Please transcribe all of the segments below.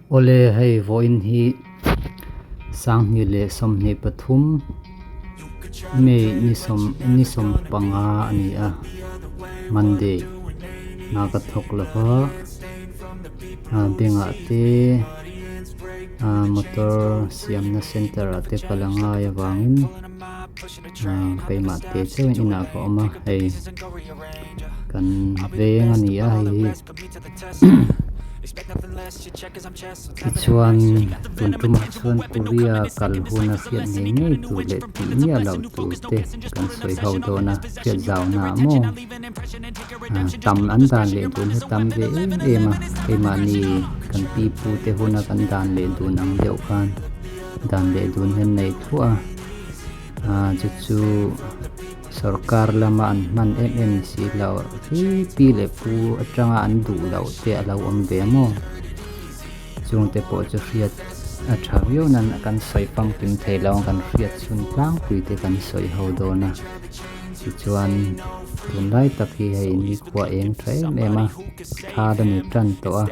Ole hei voin hi sang ni le som ni pathum me ni som panga ani a Monday na ka thok lava benga te motor siam na center ate kalanga ya wangin kaima te chewin ina ko oma hei kan veng ani a hi chuan tuntuma chuan Korea kalhuna fiat ngei tu le ti ni alo tu te kan soi ho dona fiat zau na mo tam an dan le dun tam ve ema ema ni kan pi pu te huna kan dan le dun ang deuh kan dan le dun hen nei thua chu sarkar lama an man MMC lo pi le pu atanga an du lo te alo om ve mo chung te po chu riat a thavio nan kan soi pang tim thei lo kan riat chun tlang pui te kan soi ho do na chuan tun lai tak hi hei ni khwa eng thai mema tha da ni tran to a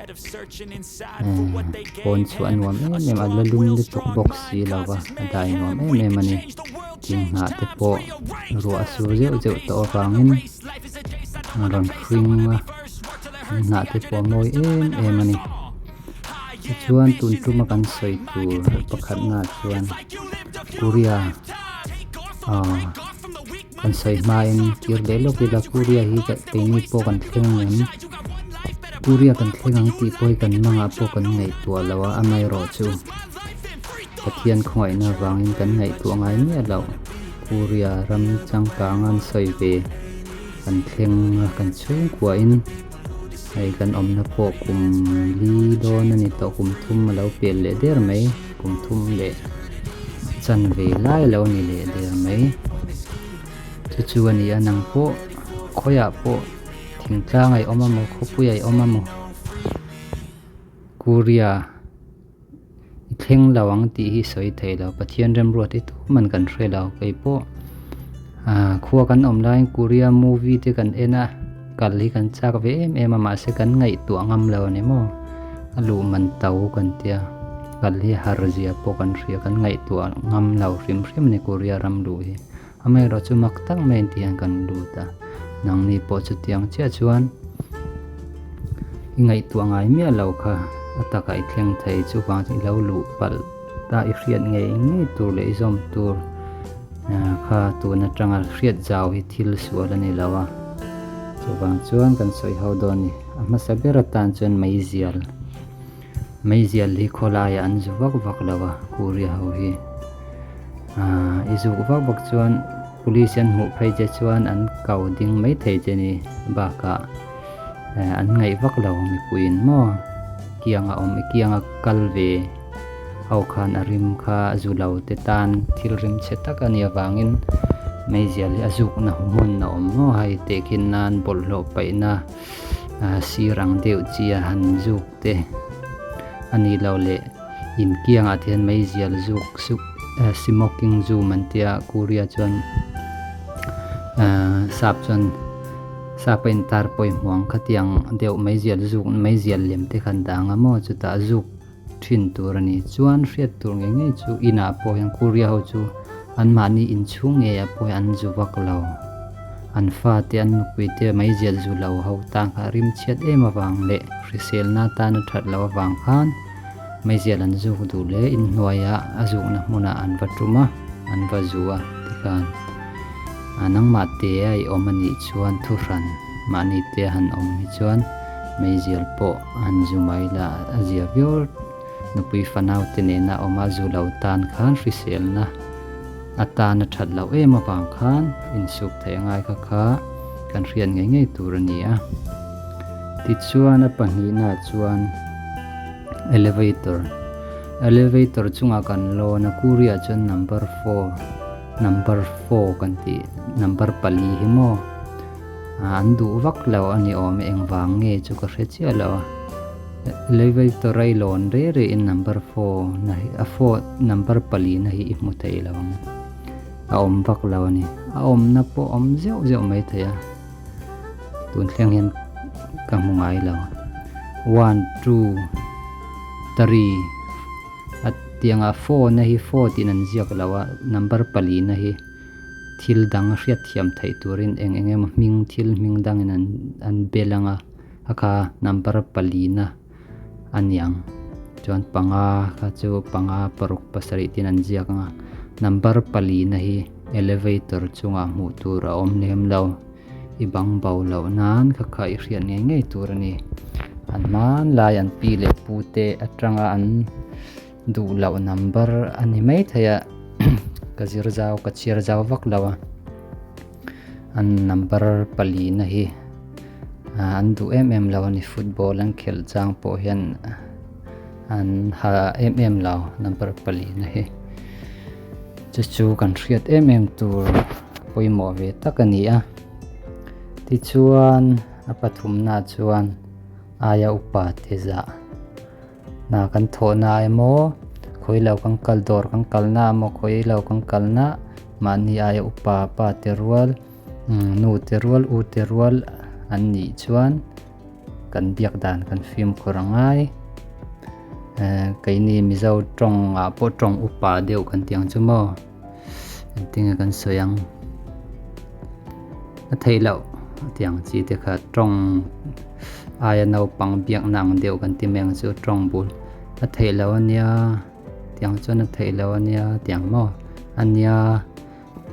pon chuan wam em a lalum le tok box si lawa dai nom em ani ting na te po ro asu zeu to wangin ron fring na te po moi em ani chuan tun tuma kan soi tu pakhat na chuan Korea kan soi main kir le lo ki la Korea hi ka peini po kan thleng ngam Korea kan thlengang ti poi kan manga po kan ngei tua lawa amai ro chu pathian khoi na wangin kan ngei tu ngai ni lo Korea ram chang ka ngan soi ve kan thleng kan chung kwa in ai kan om na po kum li do na ni to kum thum lo pel le der mai kum thum le chan ve lai lo ni le der mai chu ani anang po khoya po thingtlang ai oma mo khopui ai oma mo Korea thleng lawang ti hi soi thei lo pathian rem ro ti tu man kan hre lo kai po khuwa kan om lai Korea movie te kan ena kalli kan chak ve em ma se kan ngai tu angam lo ni mo alu man tau kan tia kalli harjia po kan ria kan ngai tu ngam lo rim ni Korea ram lu hi amai ro chu mak tak main tiang kan lu ta nang ni po chu tiang che chuan ngai tu ngai mi lo kha ataka I thleng thei chu wang chi lo lu pal ta I riat ngei ngi tur le zom tur kha tu na tanga riat jaw hi thil sual ani lawa chuwang chuan kan soi ho do ni ama sabera tan chuan maizial li khola ya an zuwak wak lawa Korea ho hi izu wak chuan police an mu phei je chuan an kau ding mai thei je ni ba ka an ngai wak lo mi puin mo kianga kalve au khan arim kha azulo te tan thil rim chetak ani awangin maizial azuk na humun na ommo hai te kin nan bol lo paina sirang deu chia han juk te ani lo le in kiang athian maizial juk suk smoking zu mantia Korea chuan sap chuan sapen tar poi huang khatiang deu maizial lem te khan danga mo chuta juk thin tur ani chuan hriat tur nge chu ina po yang Korea ho chu an mani in chung e a po an zuwak lo an fa te an nukui te maizial zu lo ho tang kha rim chet ema wang le risel na ta na that lo wang khan maizial an zu du le in hnuaya azuk na hmuna an watuma an wazuwa tikan anang ma te ai omani chuan thuran mani te han om hi chuan maizial po an zumai la azia vior nupui fanau te ne na oma zu lo tan khan risel na ata na that lo ema wang khan in suk thei ngai kha kan rian ngei tur ania ti chuan a pahni na chuan elevator chunga kan lo na Korea chuan number 4 kan ti number pali hi mo an du wak lo ani om eng wang nge chu ka hre chia lo elevator rai lon re in number 4 na hi a 4 number pali na hi mu thei lo a om wak lo ni a om na po om zeu mai thaya tun thleng hian ka mungai lo 1 2 tari at tianga 4 na hi 4 tin an ziak lawa number pali na hi thil dang hriat thiam thei turin engem ming thil ming dang in an belanga aka number pali na anyang chuan panga kha chu panga paruk pasari tin an ziak nga number pali na hi elevator chunga hmu tur a awm nem lo ibang bau lo nan kha khai hriat ngei turani an man lai an pi le pute atanga an du lo number ani mai thaya kazir jaw kachir jaw vak lawa an number pali na hi an du law ni football an khel chang po hian an ha law number pali na hi chu kan hriat tur poimo ve takania ti chuan a pathum na chuan aya upa teza na kan thona emo khoilo kan kal dor kan kalna mo khoilo kan kalna mani aya upa pa terwal nu terwal u terwal an ni chuan kan biak dan kan film korangai kaini mizo tong a po tong upa deu kan tiang chumo tinga kan soyang a theilo tiang chi te kha tong aya no pang biak nang deu kan timeng chu tong bul a theilo ania tiang chuan a theilo ania tiang mo ania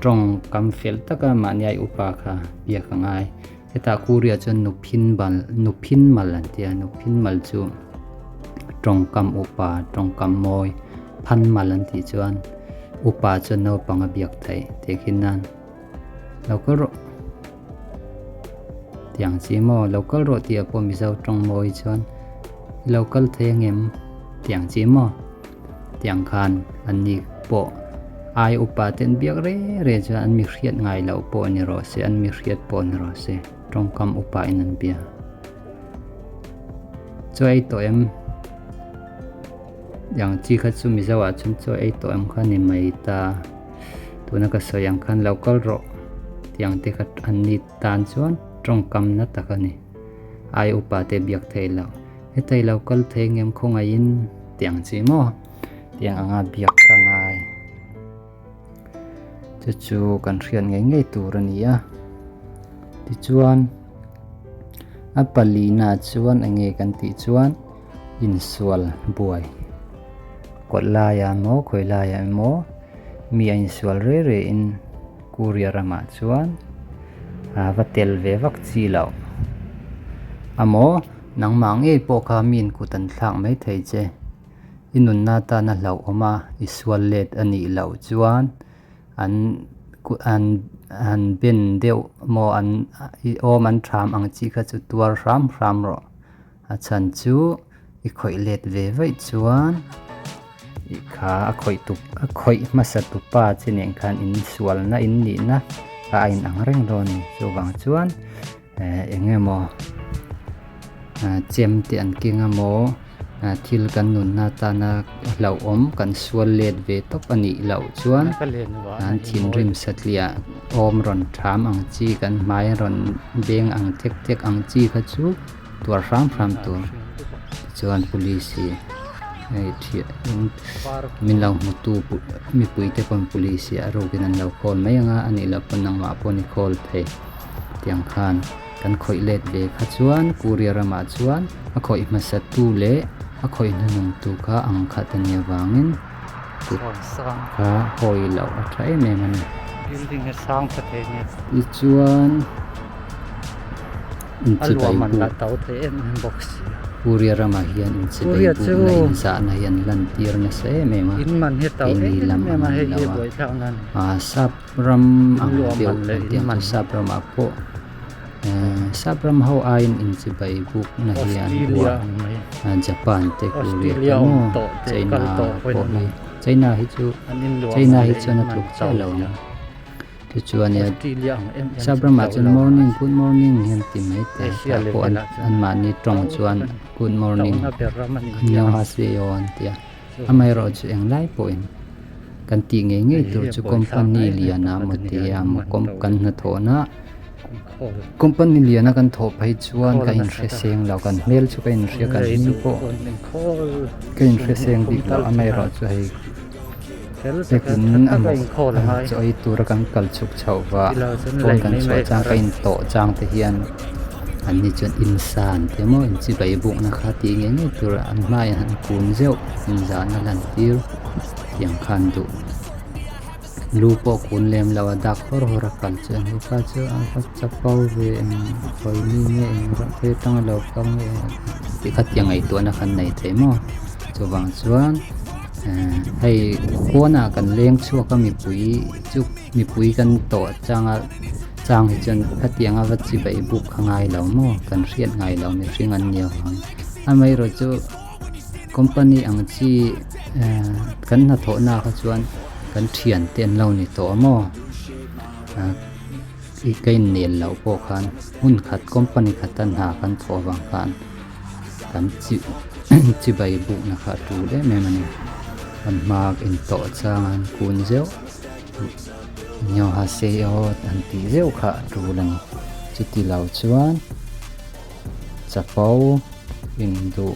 tong kam fel taka maniai upa kha biak ngai heta kuria chuan nuphin mal an tia nuphin mal chu tong kam upa tong kam moi phan mal an ti chuan upa chuan no panga biak thai tekhinan local ro tiang chi mo local ro tia po mi zau tong moi chuan local thengem tiang chi mo tiang khan ani po ai upa ten biak re chuan an mi hriat ngai lo po ni ro se an mi hriat po ni ro se tong kam upa in an bia choi to yang chi kha chu mi zawa chum cho ei to khan ni mai ta tuna ka so yang khan local ro tiang te khat an ni tan chuan tong kam na takani ai upa te biak theilo hetai local thengem khonga in tiang chi mo tiang anga biak ka ngai chu kan hriat ngei turania ti chuan a palina chuan ange kan ti chuan in sual buai kotlaya mo khoilaya mo mi in sual re in kuria rama chuan vatel ve vak chi lo amo nang mang e po kha min kutan thlang mai thei che inun na ta na lau oma isual let ani lo chuan an ben deu mo an om an tham ang chi kha chu tuar ram ro a chan chu i khoi let ve vai chuan i kha a khoi masat tu pa chineng khan in sual na in ni na ka ain ang reng ron chu wang chuan engemo chem ti an kinga mo thil kan nun na ta na lau om kan sual let ve top ani lau chuan an thin rim satlia om ron tham ang chi kan mai ron beng ang tek ang chi kha chu tur ram tur chuan police min lau mutu mi puite kon police a ro kin an lau call mai anga ani la panang ma poni call the tiang khan kan khoi let ve kha chuan kuria rama chuan a khoi masat tu le a khoi nanung tu kha ang kha tania wangin tu kha hoi lo a thai me man building a sang pathe ne i chuan in chi bai man la tau the em box kuria rama hian in chi bai bu na in sa na hian lan tir na se me ma in man he tau ni lam me ma he ye boi thang nan sapram ang dio tiang man sapram apo sapram ho ain in chi bai buk na hian bua Japan te Korea no China hi chu na tuk cha lo na tu chuan ya sapram ma chun good morning hian ti mai te po an ma ni tong chuan good morning nya ha se yon tia amai ro chu eng lai point kan ti nge tur chu company liana mo te am kom kan na thona khol company lian kan tho phai chuan Khol ka in na hre sa ta. seng lo kan mel chu ka in hre kan Rei ni du po kon in khol ka in hre seng dik lo amai ro chu hei tel ta ka lekin ta ka in khol ngai cho ai tur kan kal chuk chau wa Ilo chun pon lei kan mai chua mai chang ka ara. in to chang te hian an ni chun insan te mo in chi bai buk na kha ti nge nge tur an mai han kun zeu in za na lan tir yang khan du lu po kun lem lawa dak hor hor kal chen hu ka chu an ka chapau ve en khoi ni nge en ra pe tang lo kam nge ti khat yang ai to na khan nei te mo chu wang chuan hay kona kan leng chu ka mi pui kan to chang hi chen khatiang a wat chi bai buk khangai lo mo kan riat ngai lo mi ring an nia hang amai ro chu company ang chi kan na tho na kha chuan kan thian ten lo ni to mo i kai nel lo po khan hun khat company khatan ha kan tho wang khan kan chi bai buk na kha tu de me mani an mak in to chang an kun zeu nyo ha se yo an ti zeu kha tu lang chi ti lau chuan chapau in du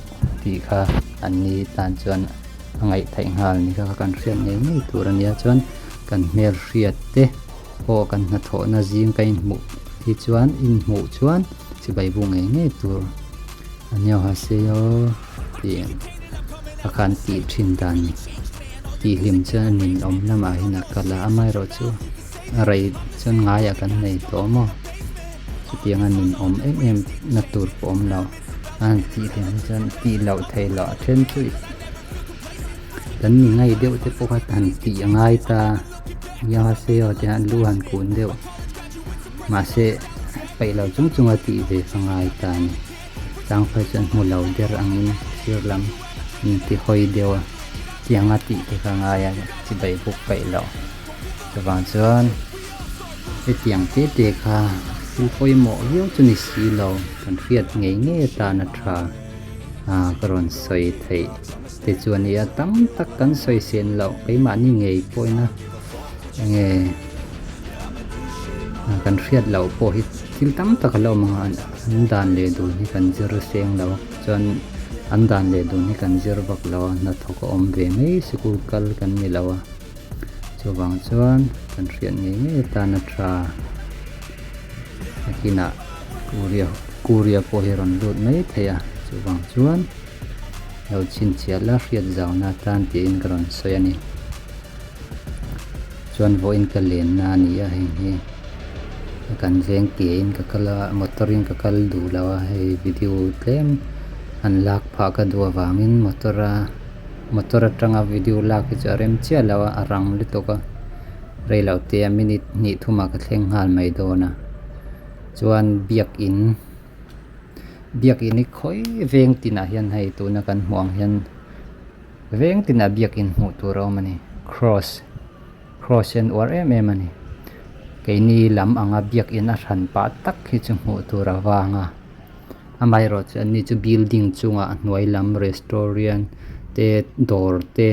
ti kha an ni tan chuan angai thai ngal ni kha kan rian nei nei tur ania chuan kan mel riat te po kan na tho na jing kain mu ti chuan in mu chuan chi bai bu nge nge tur anyo ha se yo ti akan ti thin dan ti hlim chuan nin om lama hina kala amai ro chu rai chuan ngaya kan nei to mo chu tiang an nin om em na tur po om lo an ti hlim chuan ti lo thei lo then chui kan ni ngai deu te po ka tan ti ngai ta ya se yo te an lu han kun deu ma se pai lo chung chung a ti ve ngai ta ni chang phai chuan mu lo der angin sir lam in ti hoi deu tiang a ti te ka ngai chi bai buk pai lo chawang chuan e tiang te te kha tu hoi mo hiu chu ni si lo kan riat ngei nge ta na tha karon soi thei te chuan ya tam tak kan soi sen lo kai ma ni ngei poina nge kan riat lo po hi til tam tak lo mga an dan le du ni kan zir seng lo chuan an dan le du ni kan zir bak lo na thok om ve mei sikul kal kan ni lo chuwang chuan kan riat ngei nge ta na tha akina kuria po hi ron lut mai theya chuwang chuan lo chin chia la riat zau na tan ti in karon soyani chuan vo in ka len na ni a hi kan veng ke in ka kala motorin ka kal du lawa hei video tlem an lak pha ka du awangin motora tanga video lak ki charem chia lawa arang li to ka reilo te minute ni thuma ka thleng hal mai do na chuan biak in khoi veng tina hian hei tu na kan huang hian veng tina biak in hu tu ro mani cross and or mani cái ni lam anga biak in a ran pa tak hi chu hu tu ra wanga amai ro chu ni chu building chunga hnuai lam restaurant te dor te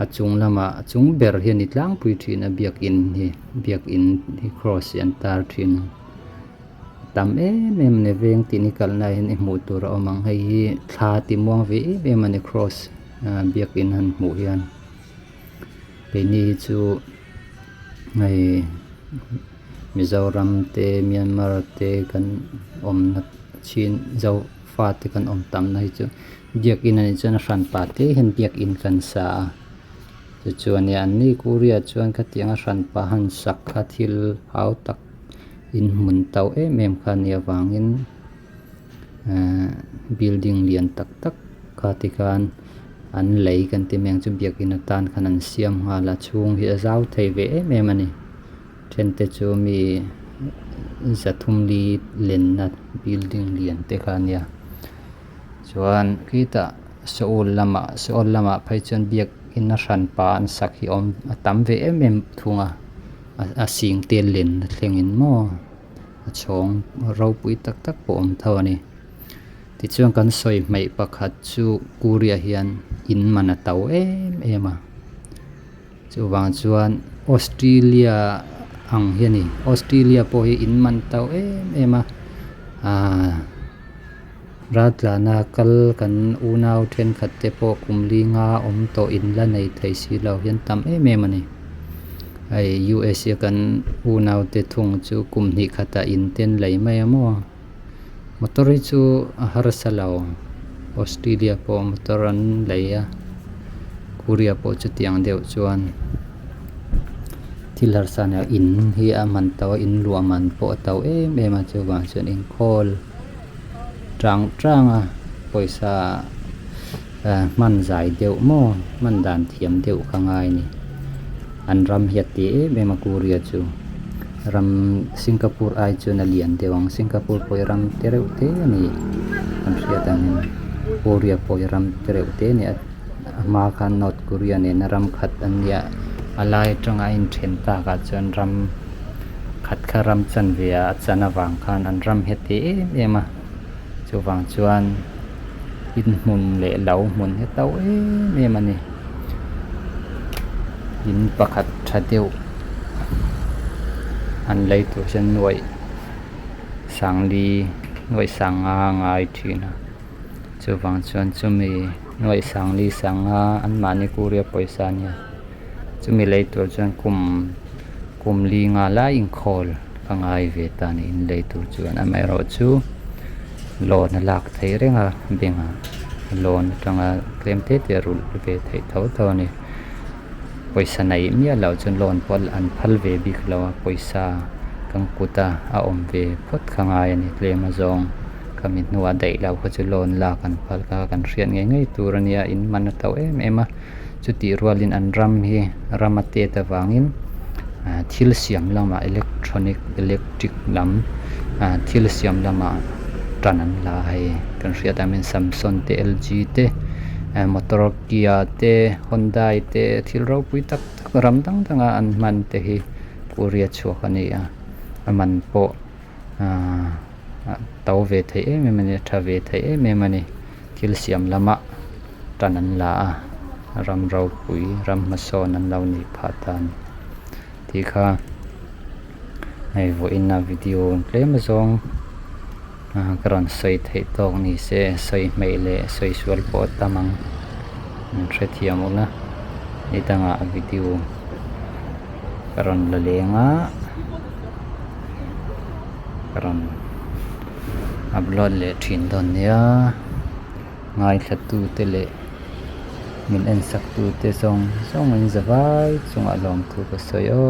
a chung lama chung ber hian itlang pui thin a biak in hi cross and tar thin tam em ne veng tini kal na hin mu tur omang hei thla ti muang ve mani cross biak in han mu hian cái ni chu ngai Mizoram te Myanmar te kan om na chin zo fa te kan om tam na hi chu biak in ani chuan ran pa te hen biak in kan sa chu chuan ya ni Korea chuan ka tianga ran pa han sak kha thil hau tak in mun tau em khan ya wangin building lian tak tak ka ti kan an lei kan ti meng chu biak in tan khan an siam ha la chung hi zau thei ve em ani then te chu mi zathum li len na building lian te khan ya chuan kita soul lama phai chuan biak in a ran pa an sak hi om atam ve em thunga a sing te len thlengin mo a chong ro pui tak tak po om thawani ti chuan kan soi mai pakhat chu Korea hian in mana tau em a chuwang chuan Australia ang hiani Australia po hi in man tau ema ratla na kal kan unaw then khatte po kumli nga to in la nei thei si lo hian tam mani ai US kan unaw te thung chu kumni khata in ten lei mai amo motori chu harsalau Australia po motoran leia Korea po chu tiang deuh chuan thilar sana in hi aman taw in luaman po taw ema chu wa chuan in khol trang poisa man zai deuh mo man dan thiam deuh kangai ni an ram hiat ti mema Korea chu ram Singapore ai chu na lian dewang Singapore po ram tereu te ni an riatan Korea po ram tereu te ni ma khan North Korea ne naram khat an ya alai tanga in then ta ka chon ram khat kharam chan via chana wang khan an ram heti ema chu wang chuan in mun le lau mun he tau ema ni in pakhat thadeu an lei tu chen noi sangli noi sanga ngai thina chu wang chuan chumi noi sangli sanga an mani Korea poisa nia chumi lei tur chuan kum li nga la in khol kangai ve ta ni in lei tur chuan amai ro chu lon lak thei renga benga lon tanga klem te te rul ve thei tho ni poisa nei mia lo chun lon pol an phal ve bik lawa poisa kang kuta a om ve phot khangai ani tlema zong kamin nuwa dei lau kho chu lon la kan phal ka kan rian ngai turania in man tau ema chuti rualin an ram hi ramate ta wangin thil siam lama electric lam thil siam lama tanan la hai kan riat amin Samsung te LG te motor Kia te Hyundai te thil ro pui tak ram tang tanga an man te hi Korea chuak ani aman po tau ve thei mani tha ve thei mani thil siam lama tanan la ram rau pui ram mason an lau ni phatan ti kha ai vo in na video klem zong karon sei thei tok ni se sei meile sei sual po tamang thethiam una itanga video karon la lenga karon upload le thin don nia ngai thatu te le min en sak tu te song in zawai chung alom thu ko soyo